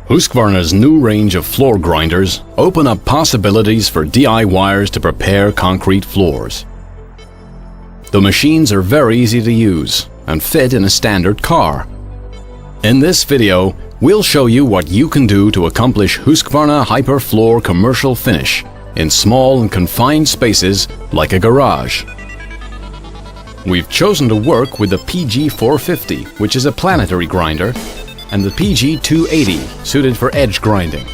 Husqvarna's new range of floor grinders open up possibilities for DIYers to prepare concrete floors. The machines are very easy to use and fit in a standard car. In this video, we'll show you what you can do to accomplish Husqvarna HiPERFLOOR commercial finish in small and confined spaces like a garage. We've chosen to work with the PG450, which is a planetary grinder, and the PG280, suited for edge grinding.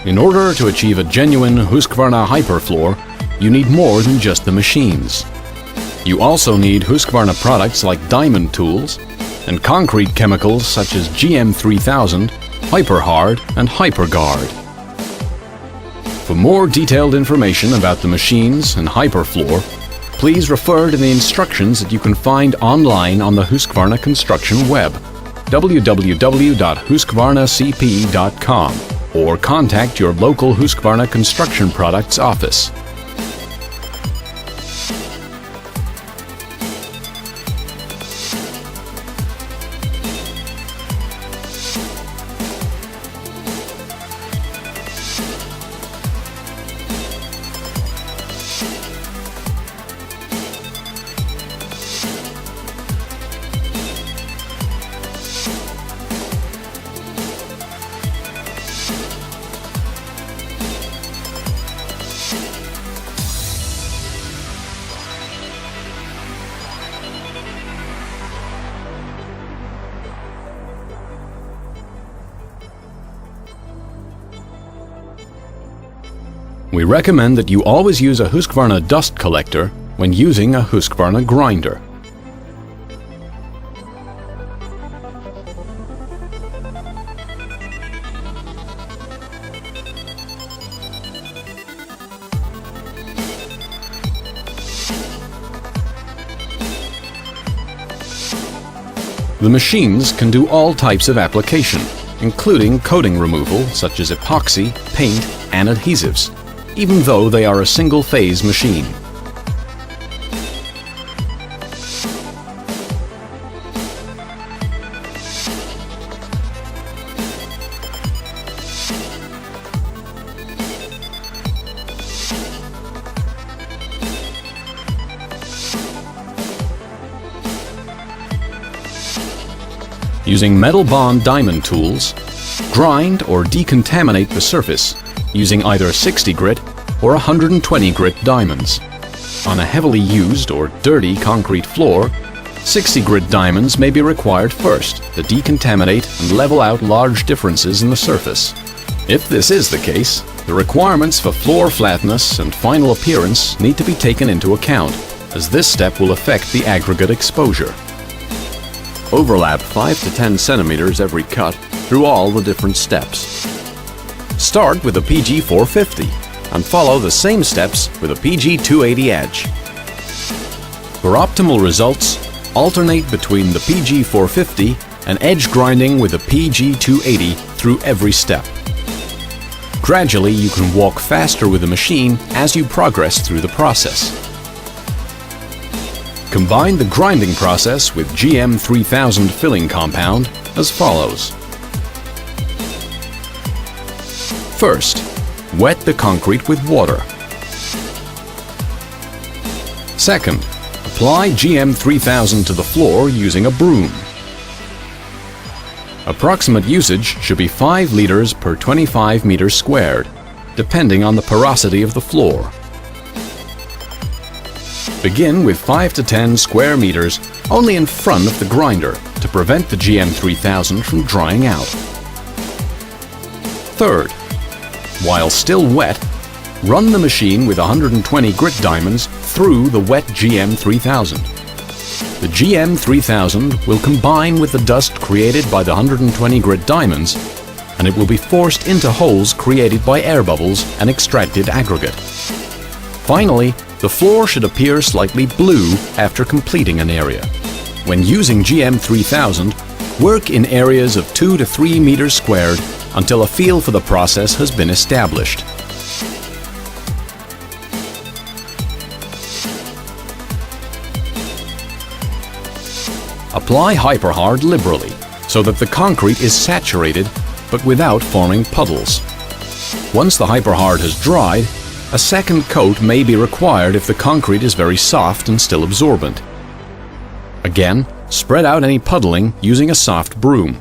In order to achieve a genuine Husqvarna HiPERFLOOR, you need more than just the machines. You also need Husqvarna products like diamond tools and concrete chemicals such as GM3000, HiPERHARD and HiPERGuard. For more detailed information about the machines and HiPERFLOOR, please refer to the instructions that you can find online on the Husqvarna construction web, www.husqvarnacp.com, or contact your local Husqvarna Construction Products office. We recommend that you always use a Husqvarna dust collector when using a Husqvarna grinder. The machines can do all types of application, including coating removal such as epoxy, paint, and adhesives, even though they are a single-phase machine. Using metal bond diamond tools, grind or decontaminate the surface using either 60 grit or 120 grit diamonds. On a heavily used or dirty concrete floor, 60 grit diamonds may be required first to decontaminate and level out large differences in the surface. If this is the case, the requirements for floor flatness and final appearance need to be taken into account, as this step will affect the aggregate exposure. Overlap 5 to 10 centimeters every cut through all the different steps. Start with a PG450 and follow the same steps with a PG280 edge. For optimal results, alternate between the PG450 and edge grinding with the PG280 through every step. Gradually, you can walk faster with the machine as you progress through the process. Combine the grinding process with GM3000 filling compound as follows. First, wet the concrete with water. Second, apply GM3000 to the floor using a broom. Approximate usage should be 5 liters per 25 meters squared, depending on the porosity of the floor. Begin with 5 to 10 square meters only in front of the grinder to prevent the GM3000 from drying out. Third, while still wet, run the machine with 120 grit diamonds through the wet GM3000. The GM3000 will combine with the dust created by the 120 grit diamonds, and it will be forced into holes created by air bubbles and extracted aggregate. Finally, the floor should appear slightly blue after completing an area. When using GM3000, work in areas of 2 to 3 meters squared until a feel for the process has been established. Apply HiPERHARD liberally so that the concrete is saturated but without forming puddles. Once the HiPERHard has dried, a second coat may be required if the concrete is very soft and still absorbent. Again, spread out any puddling using a soft broom.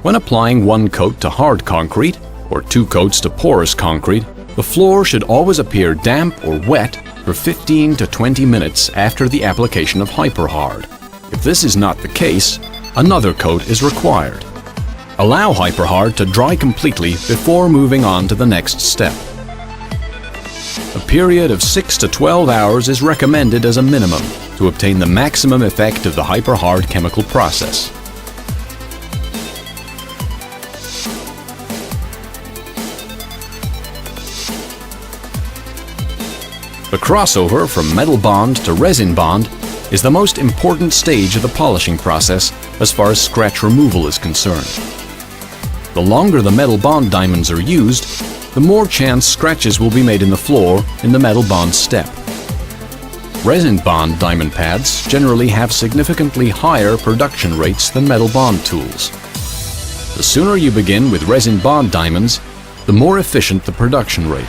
When applying one coat to hard concrete, or two coats to porous concrete, the floor should always appear damp or wet for 15 to 20 minutes after the application of HiPERHard. If this is not the case, another coat is required. Allow HiPERHard to dry completely before moving on to the next step. A period of 6 to 12 hours is recommended as a minimum to obtain the maximum effect of the HiPERHard chemical process. The crossover from metal bond to resin bond is the most important stage of the polishing process as far as scratch removal is concerned. The longer the metal bond diamonds are used, the more chance scratches will be made in the floor in the metal bond step. Resin bond diamond pads generally have significantly higher production rates than metal bond tools. The sooner you begin with resin bond diamonds, the more efficient the production rate.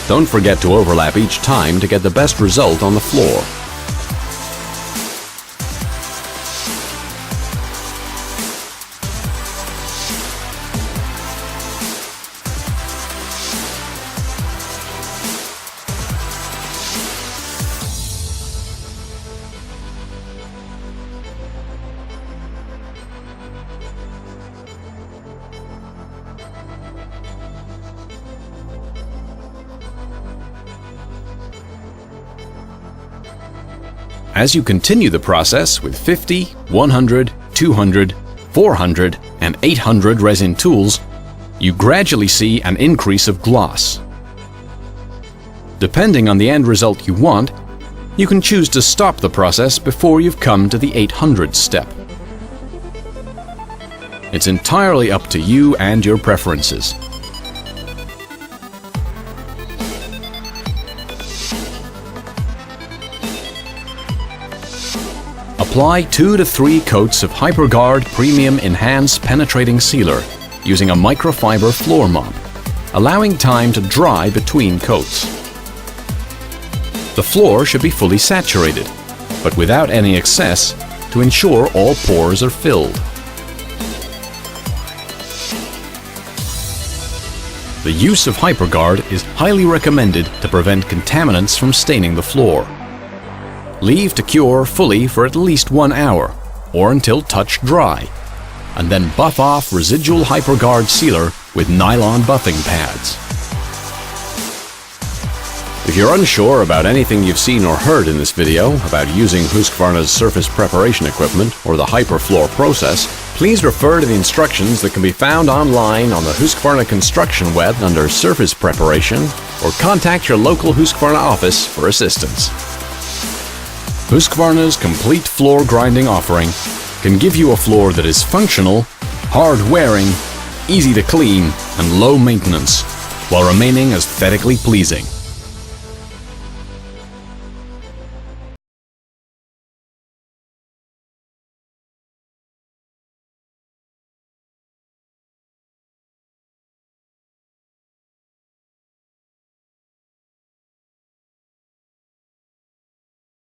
Don't forget to overlap each time to get the best result on the floor. As you continue the process with 50, 100, 200, 400, and 800 resin tools, you gradually see an increase of gloss. Depending on the end result you want, you can choose to stop the process before you've come to the 800 step. It's entirely up to you and your preferences. Apply 2 to 3 coats of HiPERGuard Premium Enhanced Penetrating Sealer using a microfiber floor mop, allowing time to dry between coats. The floor should be fully saturated, but without any excess, to ensure all pores are filled. The use of HiPERGuard is highly recommended to prevent contaminants from staining the floor. Leave to cure fully for at least 1 hour, or until touch dry, and then buff off residual HiPERGuard sealer with nylon buffing pads. If you're unsure about anything you've seen or heard in this video about using Husqvarna's surface preparation equipment or the HiPERFLOOR process, please refer to the instructions that can be found online on the Husqvarna construction web under Surface Preparation, or contact your local Husqvarna office for assistance. Husqvarna's complete floor grinding offering can give you a floor that is functional, hard-wearing, easy to clean, and low maintenance, while remaining aesthetically pleasing.